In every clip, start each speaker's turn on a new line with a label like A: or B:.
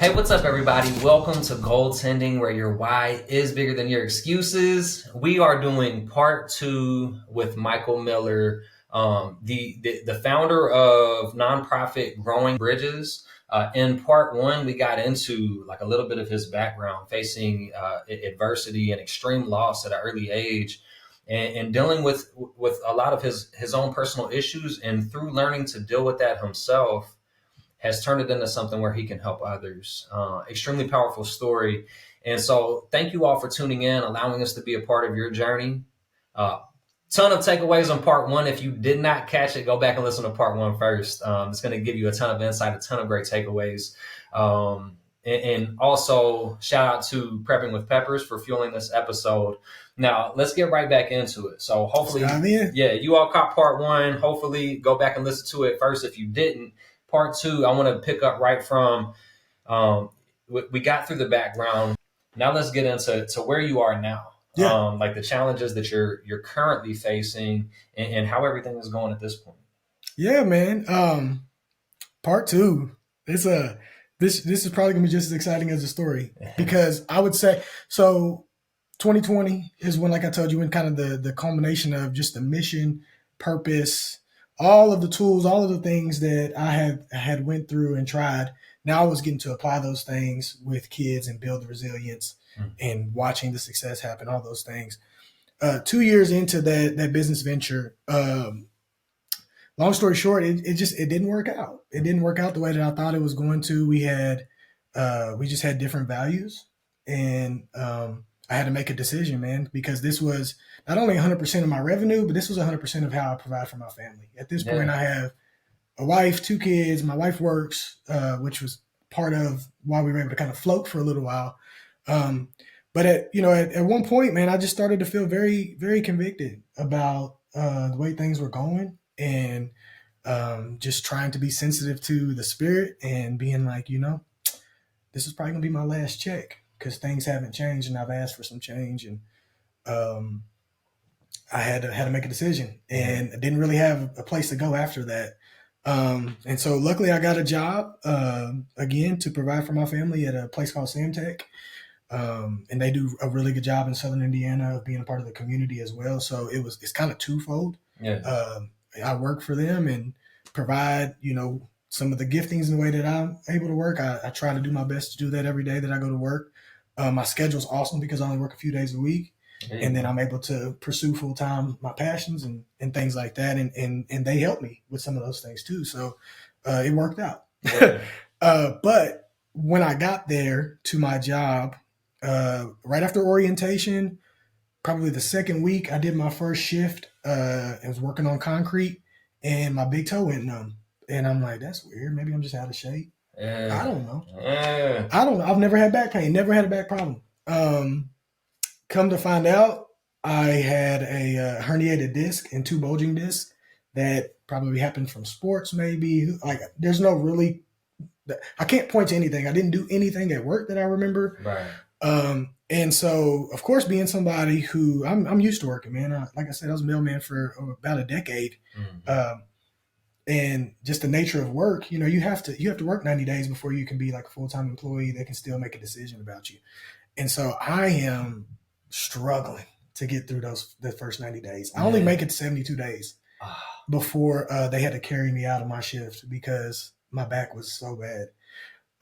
A: Hey, what's up, everybody? Welcome to Goaltending, where your why is bigger than your excuses. We are doing part 2 with Michael Miller, the founder of nonprofit Growing Bridges. In part 1, we got into like a little bit of his background, facing adversity and extreme loss at an early age, and dealing with a lot of his own personal issues, and through learning to deal with that himself, has turned it into something where he can help others. Extremely powerful story. And so thank you all for tuning in, allowing us to be a part of your journey. Ton of takeaways on part 1. If you did not catch it, go back and listen to part 1 first. It's going to give you a ton of insight, a ton of great takeaways. And also shout out to Prepping with Peppers for fueling this episode. Now let's get right back into it. So hopefully, you all caught part 1. Hopefully go back and listen to it first if you didn't. Part 2, I want to pick up right from, we got through the background. Now let's get into where you are now. Like the challenges that you're currently facing and how everything is going at this point.
B: Yeah, man. Part 2. This is probably gonna be just as exciting as the story, because I would say, so 2020 is when, like I told you, when kind of the culmination of just the mission, purpose, all of the tools, all of the things that I had went through and tried. Now I was getting to apply those things with kids and build the resilience and watching the success happen, all those things. 2 years into that business venture, long story short, it didn't work out. It didn't work out the way that I thought it was going to. We just had different values, and I had to make a decision, man, because this was not only 100% of my revenue, but this was 100% of how I provide for my family. At this point, I have a wife, 2 kids. My wife works, which was part of why we were able to kind of float for a little while. But at one point, man, I just started to feel very, very convicted about the way things were going, and just trying to be sensitive to the spirit and being like, this is probably gonna be my last check, because things haven't changed and I've asked for some change. And I had to make a decision, and I didn't really have a place to go after that. And so luckily I got a job again to provide for my family at a place called Samtech. And they do a really good job in Southern Indiana of being a part of the community as well. So it's kind of twofold. I work for them and provide, some of the giftings in the way that I'm able to work. I try to do my best to do that every day that I go to work. My schedule's awesome because I only work a few days a week. And then I'm able to pursue full time my passions and things like that. And they help me with some of those things too. So it worked out. But when I got there to my job, right after orientation, probably the second week, I did my first shift. I was working on concrete, and my big toe went numb. And I'm like, that's weird. Maybe I'm just out of shape. I don't know. I don't know. I've never had back pain. Never had a back problem. Come to find out, I had a herniated disc and 2 bulging discs that probably happened from sports, maybe. Like, there's no really, I can't point to anything. I didn't do anything at work that I remember.
A: Right.
B: And so, of course, being somebody who I'm used to working, man. Like I said, I was a mailman for about a decade. And just the nature of work, you have to work 90 days before you can be like a full-time employee that can still make a decision about you. And so I am struggling to get through the first 90 days. I only make it 72 days before they had to carry me out of my shift because my back was so bad.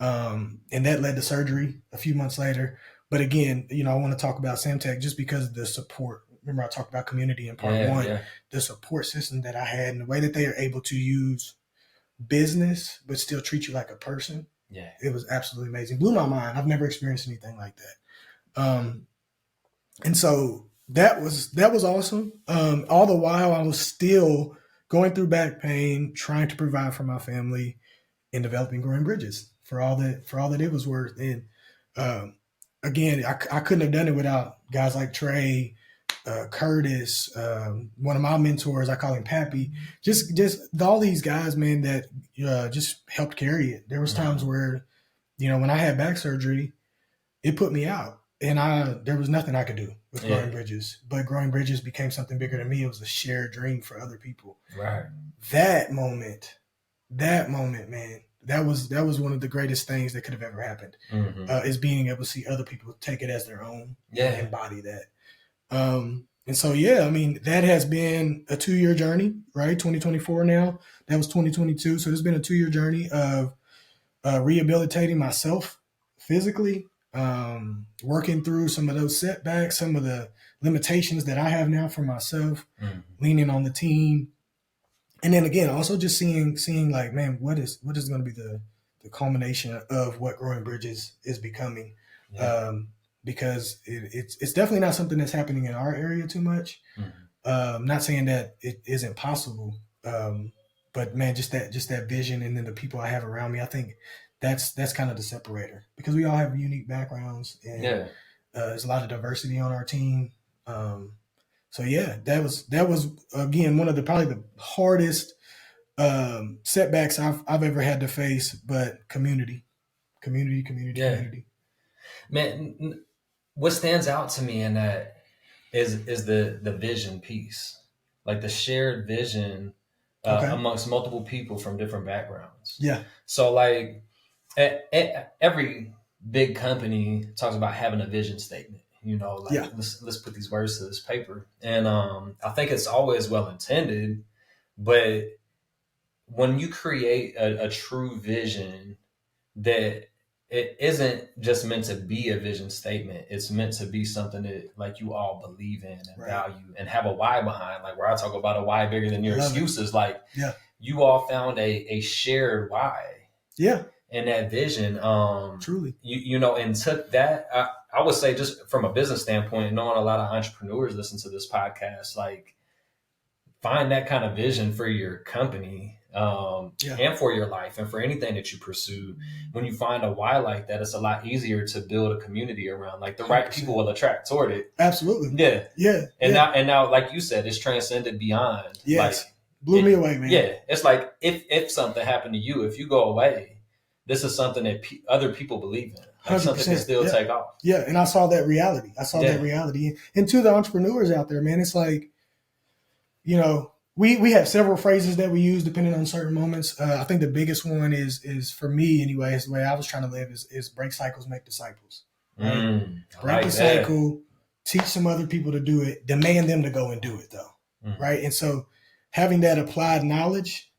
B: And that led to surgery a few months later. But again, I want to talk about Samtech just because of the support. Remember, I talked about community in part 1, the support system that I had, and the way that they are able to use business but still treat you like a person.
A: Yeah.
B: It was absolutely amazing. Blew my mind. I've never experienced anything like that. And so that was awesome. All the while I was still going through back pain, trying to provide for my family, and developing Growing Bridges for all that it was worth. And again, I couldn't have done it without guys like Trey, Curtis, one of my mentors, I call him Pappy, just all these guys, man, that just helped carry it. There was times where, when I had back surgery, it put me out, and there was nothing I could do with Growing Bridges, but Growing Bridges became something bigger than me. It was a shared dream for other people.
A: Right.
B: That moment, man, that was one of the greatest things that could have ever happened. Is being able to see other people take it as their own and embody that. And so, yeah, I mean, that has been a 2-year journey, right? 2024 now. That was 2022. So it's been a 2-year journey of rehabilitating myself physically, working through some of those setbacks, some of the limitations that I have now for myself, leaning on the team. And then again, also just seeing like, man, what is going to be the culmination of what Growing Bridges is becoming. Because it's definitely not something that's happening in our area too much. Not saying that it isn't possible, but man, just that vision, and then the people I have around me, I think that's kind of the separator, because we all have unique backgrounds, and there's a lot of diversity on our team. So yeah, that was again one of probably the hardest setbacks I've ever had to face, but community.
A: Man, what stands out to me in that is the vision piece, like the shared vision amongst multiple people from different backgrounds.
B: Yeah.
A: So like every big company talks about having a vision statement. Let's put these words to this paper, and I think it's always well intended, but when you create a true vision that it isn't just meant to be a vision statement. It's meant to be something that like you all believe in and value and have a why behind. Like where I talk about a why bigger than your excuses. Like you all found a shared why.
B: Yeah.
A: And that vision,
B: truly,
A: and took that. I would say just from a business standpoint, knowing a lot of entrepreneurs listen to this podcast, like find that kind of vision for your company. And for your life and for anything that you pursue. When you find a why like that, it's a lot easier to build a community around. Like the right 100%. People will attract toward it.
B: Absolutely.
A: Yeah. And now, like you said, it's transcended beyond.
B: Yes. Like, blew me away, man.
A: Yeah. It's like if something happened to you, if you go away, this is something that other people believe in. Like 100%. Something can still take off.
B: Yeah. And I saw that reality. And to the entrepreneurs out there, man, it's like, we have several phrases that we use depending on certain moments. I think the biggest one is for me anyway, is the way I was trying to live is break cycles, make disciples. Right? Break the cycle, teach some other people to do it, demand them to go and do it though. Right. And so having that applied knowledge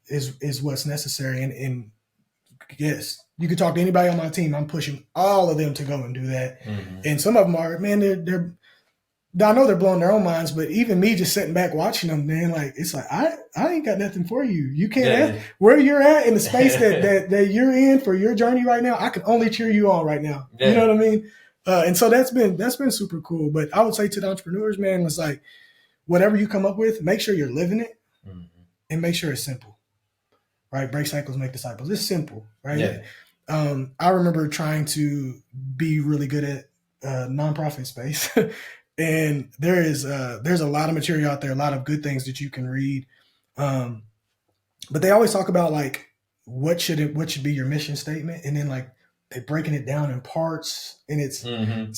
B: is what's necessary. And yes, you could talk to anybody on my team. I'm pushing all of them to go and do that. And some of them are, man, I know they're blowing their own minds, but even me just sitting back watching them, man, like it's like I ain't got nothing for you. You can't ask where you're at in the space that you're in for your journey right now. I can only cheer you on right now. You know what I mean? And so that's been super cool. But I would say to the entrepreneurs, man, it's like whatever you come up with, make sure you're living it, and make sure it's simple. Right? Break cycles, make disciples. It's simple, right? Yeah. I remember trying to be really good at nonprofit space. And there's a lot of material out there, a lot of good things that you can read. But they always talk about like what should be your mission statement, and then like they're breaking it down in parts, and it's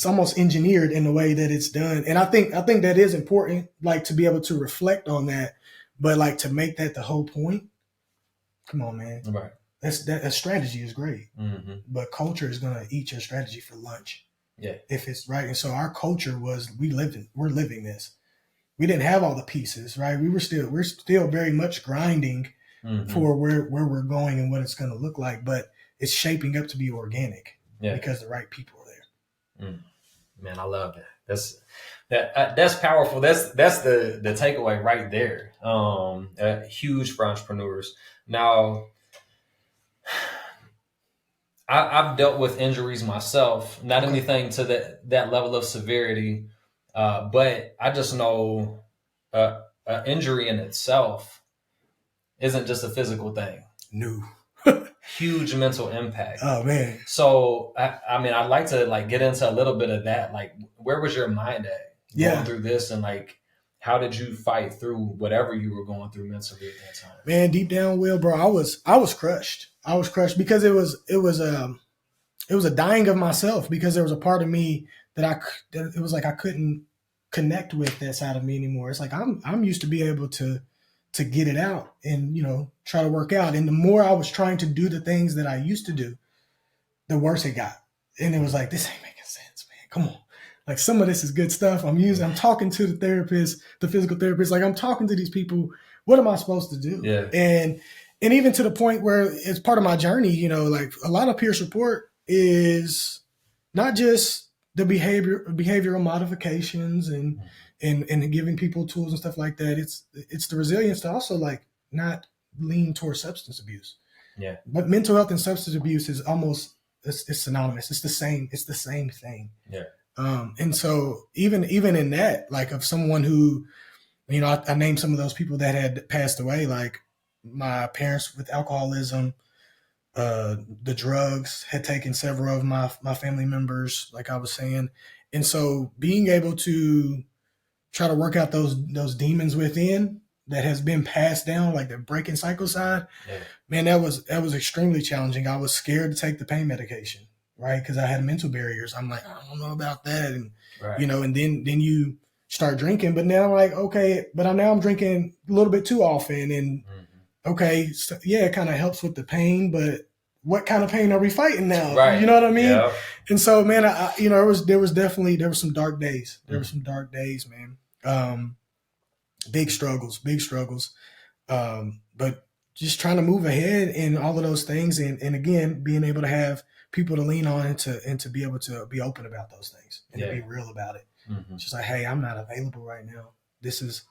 B: almost engineered in the way that it's done. And I think that is important, like to be able to reflect on that, but like to make that the whole point. Come on, man.
A: Right.
B: That strategy is great, but culture is gonna eat your strategy for lunch.
A: Yeah.
B: If it's right. And so our culture was we're living this. We didn't have all the pieces, right? We're still very much grinding for where we're going and what it's going to look like, but it's shaping up to be organic because the right people are there.
A: Man, I love that. That's powerful. That's the takeaway right there. Huge for entrepreneurs. Now, I've dealt with injuries myself, not anything to that level of severity, but I just know an injury in itself isn't just a physical thing.
B: No.
A: Huge mental impact.
B: Oh, man.
A: So, I mean, I'd like to like get into a little bit of that. Like, where was your mind at going through this, and like, how did you fight through whatever you were going through mentally at that time?
B: Man, deep down, Will, bro, I was crushed. I was crushed because it was a dying of myself, because there was a part of me that it was like I couldn't connect with that side of me anymore. It's like I'm used to be able to to get it out and, try to work out. And the more I was trying to do the things that I used to do, the worse it got. And it was like, this ain't making sense, man. Come on. Like, some of this is good stuff. I'm talking to the therapist, the physical therapist. Like, I'm talking to these people. What am I supposed to do?
A: Yeah.
B: And even to the point where it's part of my journey, like a lot of peer support is not just the behavioral modifications and giving people tools and stuff like that. It's the resilience to also like not lean towards substance abuse.
A: Yeah.
B: But mental health and substance abuse is almost it's synonymous. It's the same thing.
A: Yeah.
B: And so even in that, like, of someone who, I named some of those people that had passed away, like my parents with alcoholism, the drugs had taken several of my family members, like I was saying. And so being able to try to work out those demons within that has been passed down, like the breaking cycle side, man, that was extremely challenging. I was scared to take the pain medication, right? Because I had mental barriers. I'm like, I don't know about that. And, and then you start drinking, but now I'm like, okay, but I'm drinking a little bit too often. And okay, so, yeah, it kind of helps with the pain, but what kind of pain are we fighting now?
A: Right.
B: You know what I mean?
A: Yeah.
B: And so, man, there were some dark days. There were some dark days, man. Big struggles. But just trying to move ahead in all of those things. And again, being able to have people to lean on and to be able to be open about those things and to be real about it. Mm-hmm. Just like, hey, I'm not available right now. This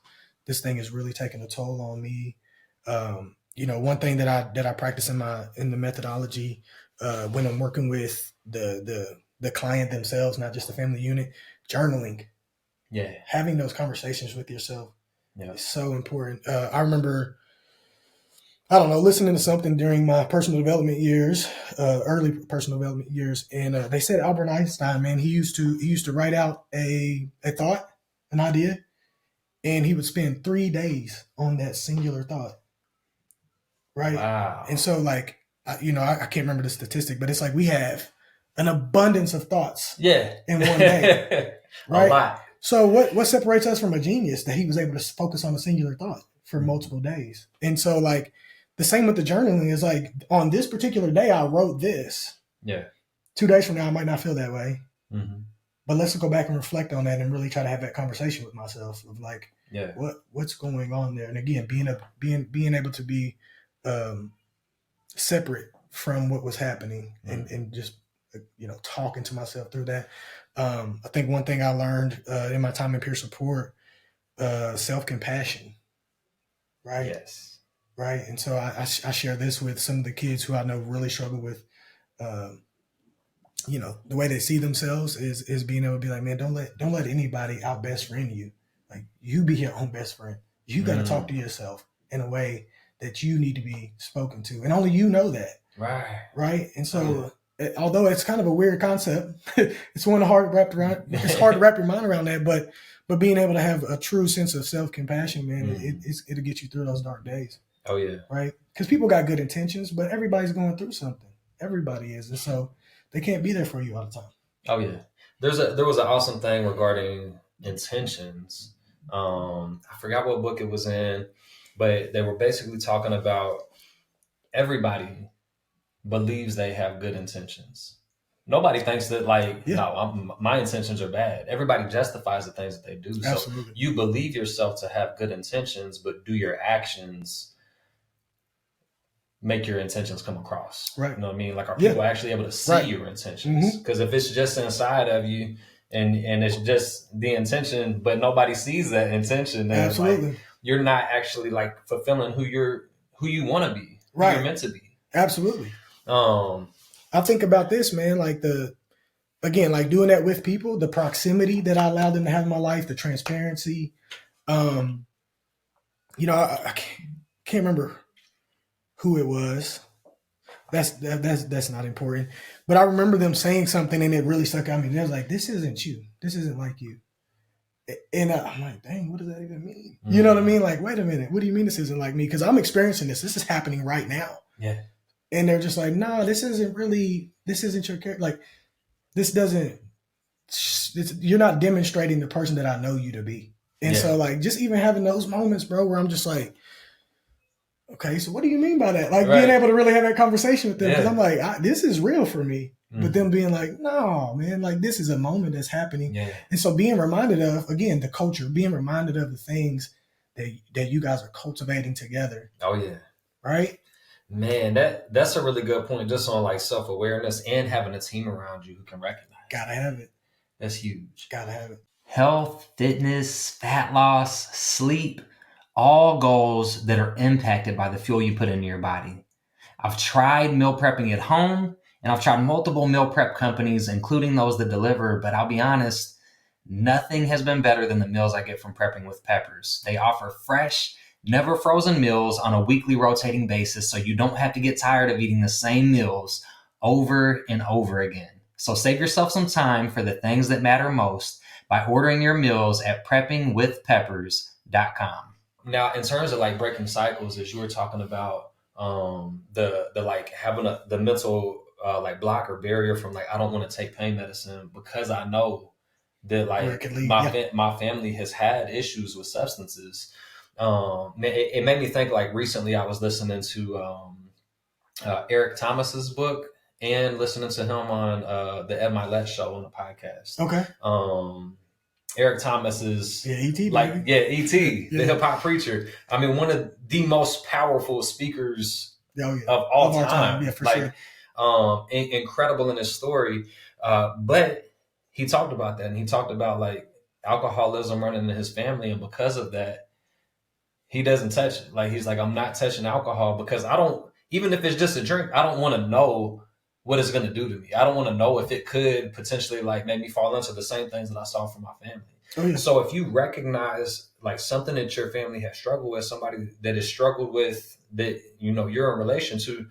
B: thing is really taking a toll on me. One thing that I practice in the methodology, when I'm working with the client themselves, not just the family unit, journaling. Yeah. Having those conversations with yourself is so important. I remember, I don't know, listening to something during my personal development years, early personal development years. And they said Albert Einstein, man, he used to write out a thought, an idea, and he would spend 3 days on that singular thought. Right. Wow. And so, like, I can't remember the statistic, but it's like we have an abundance of thoughts. Yeah. In one day. Right. A lot. So what separates us from a genius? That he was able to focus on a singular thought for multiple days. And so, like, the same with the journaling is like, on this particular day, I wrote this. Yeah. 2 days from now, I might not feel that way. Mm-hmm. But let's go back and reflect on that and really try to have that conversation with myself of like, what's going on there? And again, being able to be separate from what was happening and just, talking to myself through that. I think one thing I learned in my time in peer support, self-compassion, right? Yes. Right. And so I share this with some of the kids who I know really struggle with, the way they see themselves is being able to be like, man, don't let anybody out best friend you. Like, you be your own best friend. You got to talk to yourself in a way that you need to be spoken to. And only you know that. Right. Right. And so, although it's kind of a weird concept, it's hard to wrap your mind around that, but being able to have a true sense of self-compassion, man, it'll get you through those dark days. Oh yeah. Right. Because people got good intentions, but everybody's going through something. Everybody is. And so they can't be there for you all the time.
A: Oh yeah. There was an awesome thing regarding intentions. I forgot what book it was in, but they were basically talking about everybody believes they have good intentions. Nobody thinks that my intentions are bad. Everybody justifies the things that they do. Absolutely. So you believe yourself to have good intentions, but do your actions make your intentions come across? Right. You know what I mean? Like, are people actually able to see your intentions? Because if it's just inside of you and it's just the intention, but nobody sees that intention, then absolutely, you're not actually like fulfilling who you want to be, who you're meant to be.
B: Absolutely. I think about this, man, like like doing that with people, the proximity that I allowed them to have in my life, the transparency. I can't remember who it was. That's not important. But I remember them saying something and it really stuck out me. They was like, this isn't you. This isn't like you. And I'm like, dang, what does that even mean? Mm-hmm. You know what I mean? Like, wait a minute. What do you mean this isn't like me? Because I'm experiencing this. This is happening right now. Yeah. And they're just like, no, this isn't your character. Like, you're not demonstrating the person that I know you to be. And so, like, just even having those moments, bro, where I'm just like, okay, so what do you mean by that? Like being
A: Right.
B: able to really have that conversation with them, because
A: Yeah.
B: I'm like, this is real for me. But them
A: Mhm.
B: being like, no, man, like this is a moment that's happening.
A: Yeah.
B: And so being reminded of, again, the culture, being reminded of the things that you guys are cultivating together,
A: Oh yeah.
B: right?
A: Man, that's a really good point just on like self-awareness and having a team around you who can recognize
B: Gotta
A: that.
B: have it.
A: That's huge.
B: Gotta have it.
A: Health, fitness, fat loss, sleep, all goals that are impacted by the fuel you put into your body. I've tried meal prepping at home and I've tried multiple meal prep companies, including those that deliver, but I'll be honest, nothing has been better than the meals I get from prepping with Peppers. They offer fresh, never frozen meals on a weekly rotating basis so you don't have to get tired of eating the same meals over and over again. So save yourself some time for the things that matter most by ordering your meals at preppingwithpeppers.com. Now, in terms of like breaking cycles, as you were talking about, the like having the mental like block or barrier from like I don't want to take pain medicine because I know that
B: Where it
A: like
B: could lead. Yeah.
A: my family has had issues with substances. It made me think like recently I was listening to Eric Thomas's book and listening to him on the Ed Milet show on the podcast.
B: Okay.
A: Eric Thomas is
B: E.T.
A: like,
B: baby.
A: yeah, E.T., the
B: Yeah.
A: hip hop preacher. I mean, one of the most powerful speakers
B: Oh, yeah.
A: of all
B: our
A: time.
B: Yeah, for
A: Like,
B: sure.
A: incredible in his story. But he talked about that and he talked about like alcoholism running in his family. And because of that, he doesn't touch it. Like, he's like, I'm not touching alcohol because I don't, even if it's just a drink, I don't want to know what it's going to do to me. I don't want to know if it could potentially like make me fall into the same things that I saw from my family.
B: Oh, yeah.
A: So if you recognize like something that your family has struggled with, somebody that has struggled with that, you know, you're in relation to,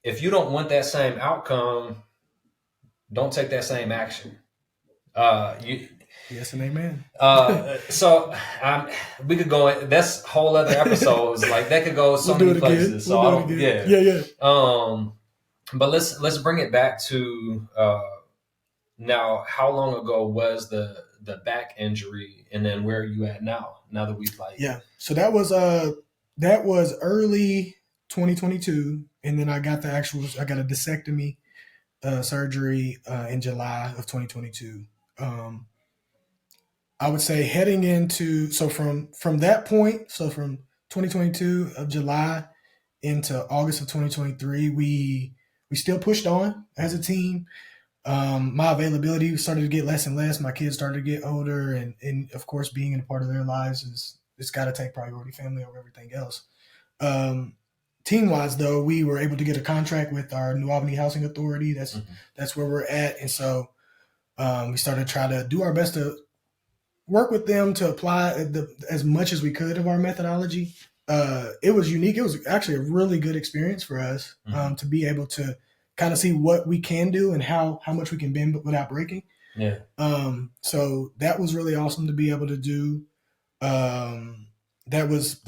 A: if you don't want that same outcome, don't take that same action. You
B: Yes and amen.
A: so we could go. That's whole other episodes. Like that could go so
B: We'll do
A: many
B: it again.
A: places. So
B: We'll
A: I
B: do it
A: don't.
B: again.
A: Yeah.
B: Yeah.
A: But let's bring it back to now. How long ago was the back injury, and then where are you at now? Now that we've like
B: So that was early 2022, and then I got a disectomy surgery in July of 2022. I would say heading into from that point, so from 2022 of July into August of 2023, we still pushed on as a team. My availability started to get less and less. My kids started to get older, and of course, being in a part of their lives is it's got to take priority, family over everything else. Team wise, though, we were able to get a contract with our New Albany Housing Authority. That's where we're at, and so we started trying to do our best to work with them to apply as much as we could of our methodology. It was unique. It was actually a really good experience for us to be able to kind of see what we can do and how much we can bend without breaking.
A: Yeah.
B: So that was really awesome to be able to do. That was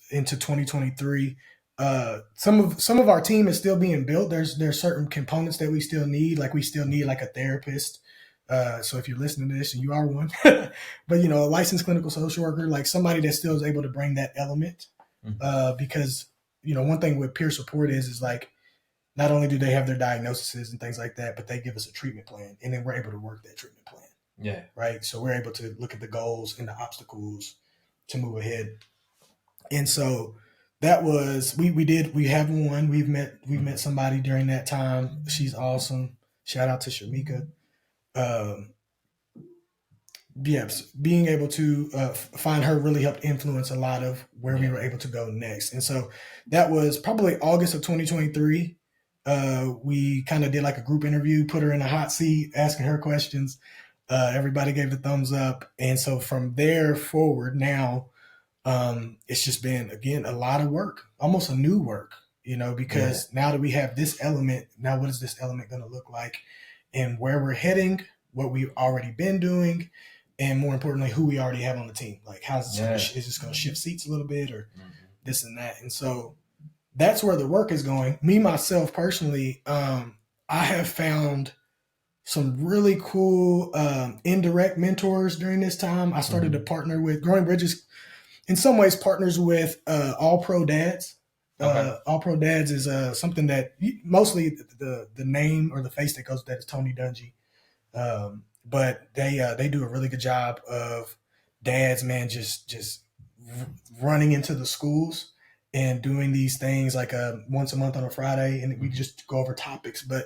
B: into 2023. Some of our team is still being built. There's certain components that we still need. Like we still need like a therapist. So if you're listening to this and you are one, but you know, a licensed clinical social worker, like somebody that still is able to bring that element, because you know, one thing with peer support is like, not only do they have their diagnoses and things like that, but they give us a treatment plan, and then we're able to work that treatment plan.
A: Yeah.
B: Right. So we're able to look at the goals and the obstacles to move ahead. And so that was we have one. We've met somebody during that time. She's awesome. Shout out to Shamika. Yes, being able to find her really helped influence a lot of where we were able to go next. And so that was probably August of 2023. We kind of did like a group interview, put her in a hot seat, asking her questions. Everybody gave the thumbs up. And so from there forward, now it's just been, again, a lot of work, almost a new work, you know, because now that we have this element, now what is this element going to look like and where we're heading, what we've already been doing, and more importantly, who we already have on the team. Like, is this going to shift seats a little bit or this and that? And so that's where the work is going. Me, myself, personally, I have found some really cool indirect mentors during this time. I started to partner with Growing Bridges. in some ways partners with All Pro Dads.
A: Okay.
B: All Pro Dads is something that mostly the name or the face that goes with that is Tony Dungy. But they do a really good job of dads, man, just running into the schools and doing these things like once a month on a Friday, and we just go over topics. But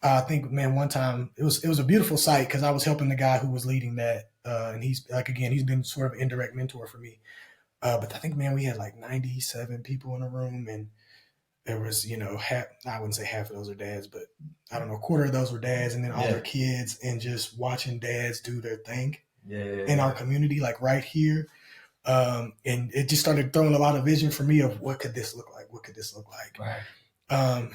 B: I think, man, one time it was a beautiful sight because I was helping the guy who was leading that, and he's like, again, he's been sort of an indirect mentor for me. But I think, man, we had like 97 people in the room, and there was, I wouldn't say half of those are dads, but I don't know, a quarter of those were dads, and then all their kids, and just watching dads do their thing in our community, like right here. And it just started throwing a lot of vision for me of what could this look like? What could this look like?
A: Right.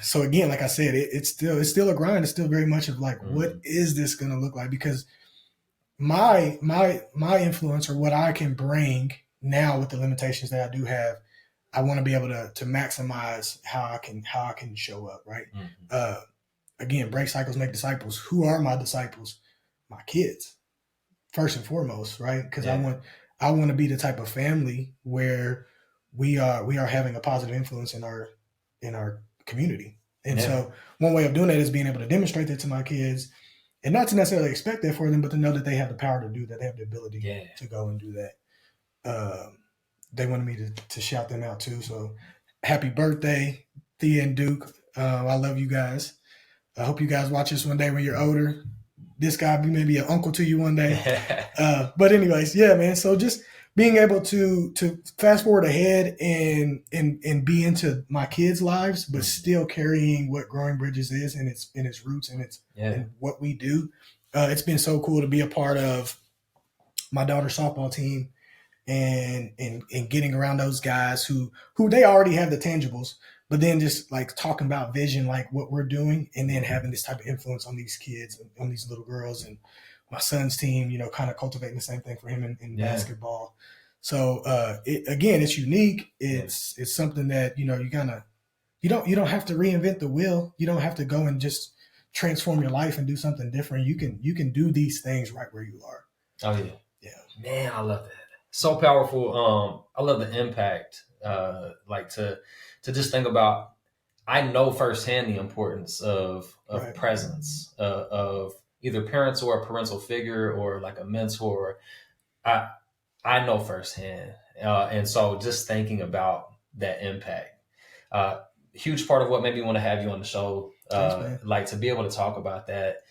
B: So again, like I said, it's still a grind. It's still very much of like, what is this going to look like? Because my influence, or what I can bring now with the limitations that I do have, I want to be able to maximize how I can show up, right? Again, break cycles, make disciples. Who are my disciples? My kids, first and foremost, right? Because I want to be the type of family where we are having a positive influence in our community. And so one way of doing that is being able to demonstrate that to my kids, and not to necessarily expect that for them, but to know that they have the power to do that. They have the ability to go and do that. They wanted me to shout them out too. So happy birthday, Thea and Duke. I love you guys. I hope you guys watch this one day when you're older. This guy may be an uncle to you one day. But anyways, yeah, man. So just being able to fast forward ahead and be into my kids' lives, but still carrying what Growing Bridges is and its roots and what we do. It's been so cool to be a part of my daughter's softball team and getting around those guys who they already have the tangibles, but then just like talking about vision, like what we're doing, and then having this type of influence on these kids, on these little girls. And my son's team, kind of cultivating the same thing for him in basketball. So it's unique. It's something that, you don't have to reinvent the wheel. You don't have to go and just transform your life and do something different. You can do these things right where you are.
A: Oh yeah. Man, I love that. So powerful. I love the impact. Like to just think about. I know firsthand the importance of presence, of either parents or a parental figure or like a mentor. I know firsthand, and so just thinking about that impact, huge part of what made me want to have you on the show, like to be able to talk about that,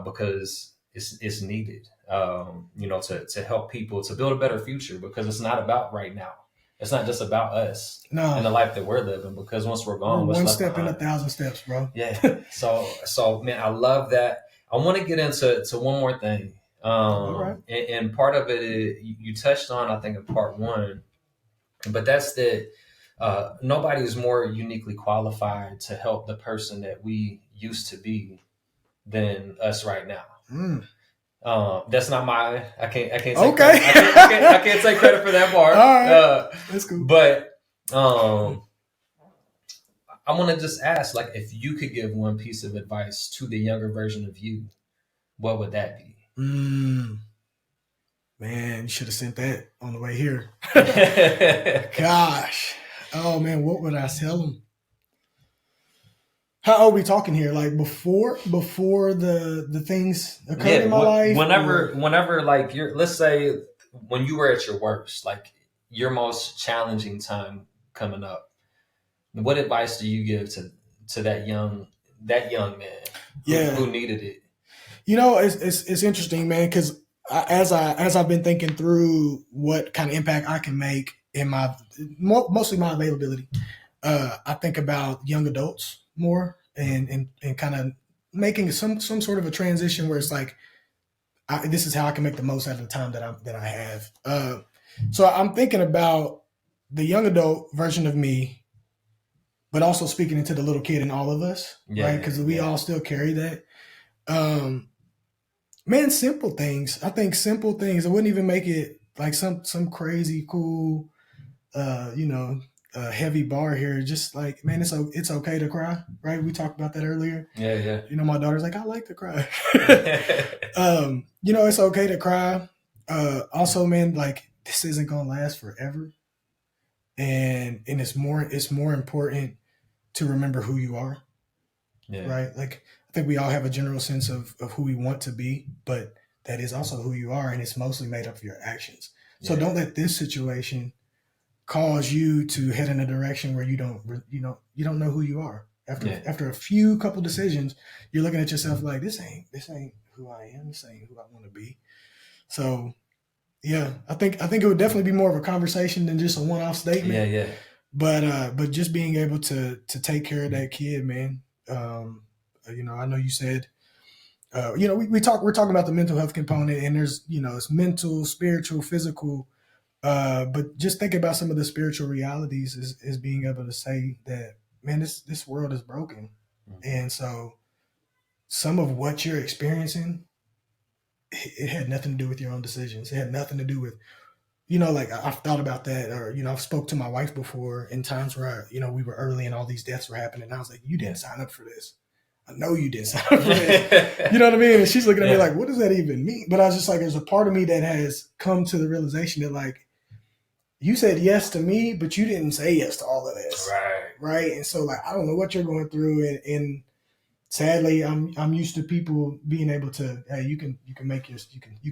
A: because it's needed. To help people to build a better future, because it's not about right now. It's not just about us and the life that we're living, because once we're gone,
B: we're one step in 1,000 steps, bro.
A: Yeah. So man, I love that. I want to get into one more thing. And part of it is, you touched on, I think, in part one, but that's that nobody is more uniquely qualified to help the person that we used to be than us right now. That's not my. I can't take
B: okay.
A: I can't take credit for that part.
B: All right. That's cool.
A: But I want to just ask, like, if you could give one piece of advice to the younger version of you, what would that be?
B: Man, you should have sent that on the way here. Gosh. Oh man, what would I tell them? How are we talking here? Like before the things occurred in my life?
A: Whenever like let's say when you were at your worst, like your most challenging time coming up, what advice do you give to that young man who needed it?
B: It's interesting, man, because as I've been thinking through what kind of impact I can make in mostly my availability, I think about young adults more and kind of making some sort of a transition where it's like, this is how I can make the most out of the time that I have. So I'm thinking about the young adult version of me, but also speaking into the little kid in all of us, right? Because we all still carry that. Man, simple things. I think simple things. I wouldn't even make it like some crazy cool, heavy bar here. Just like, man, it's okay to cry, right? We talked about that earlier.
A: Yeah.
B: My daughter's like, I like to cry. It's okay to cry. Also, man, like this isn't gonna last forever, and it's more important to remember who you are,
A: Yeah.
B: right? Like I think we all have a general sense of who we want to be, but that is also who you are, and it's mostly made up of your actions. So
A: Yeah.
B: don't let this situation cause you to head in a direction where you don't know who you are. After a few couple decisions, you're looking at yourself like this ain't who I am. This ain't who I want to be. So yeah, I think it would definitely be more of a conversation than just a one-off statement.
A: Yeah.
B: But just being able to take care of that kid, man. I know you said, we're talking about the mental health component, and there's, it's mental, spiritual, physical. But just think about some of the spiritual realities is being able to say that, man, this world is broken. Mm-hmm. And so some of what you're experiencing, it had nothing to do with your own decisions. It had nothing to do with, like I've thought about that, or, I've spoke to my wife before in times where, we were early and all these deaths were happening. And I was like, you didn't sign up for this. I know you didn't sign up for this. You know what I mean? And she's looking at me like, what does that even mean? But I was just like, there's a part of me that has come to the realization that, like, you said yes to me, but you didn't say yes to all of this. Right. And so, like, I don't know what you're going through. And sadly, I'm used to people being able to, hey, you can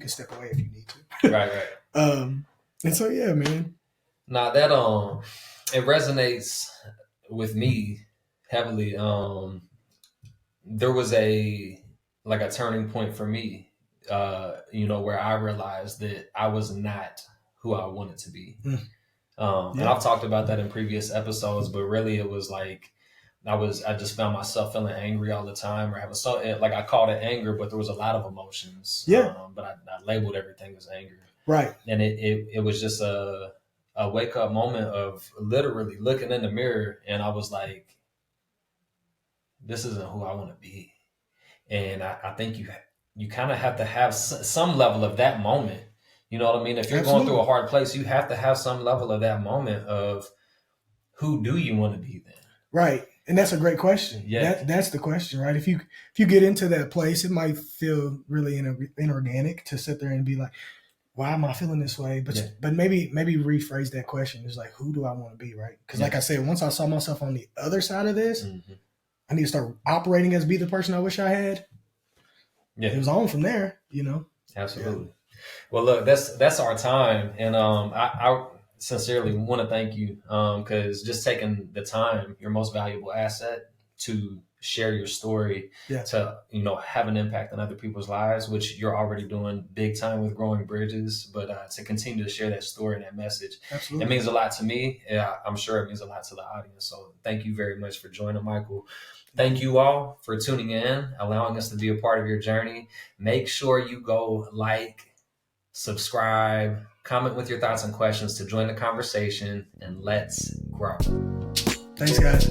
B: step away if you need to.
A: Right.
B: And so, yeah, man.
A: Nah, that it resonates with me heavily. There was a turning point for me, where I realized that I was not who I wanted to be. And I've talked about that in previous episodes, but really it was like I just found myself feeling angry all the time, or having I called it anger, but there was a lot of emotions. But I labeled everything as anger.
B: Right.
A: And it was just a wake up moment of literally looking in the mirror, and I was like, this isn't who I want to be. And I think you kind of have to have some level of that moment. You know what I mean? If you're going through a hard place, you have to have some level of that moment of who do you want to be then?
B: Right. And that's a great question. Yeah. That's the question, right? If you get into that place, it might feel really inorganic to sit there and be like, why am I feeling this way? But maybe rephrase that question. It's like, who do I want to be, right? Because like I said, once I saw myself on the other side of this, I need to start operating as be the person I wish I had. Yeah. It was on from there,
A: Absolutely. Yeah. Well, look, that's our time. And I sincerely want to thank you because just taking the time, your most valuable asset, to share your story, to have an impact on other people's lives, which you're already doing big time with Growing Bridges, but to continue to share that story and that message, it means a lot to me. Yeah, I'm sure it means a lot to the audience. So thank you very much for joining, Michael. Thank you all for tuning in, allowing us to be a part of your journey. Make sure you go subscribe, comment with your thoughts and questions to join the conversation, and let's grow.
B: Thanks, guys.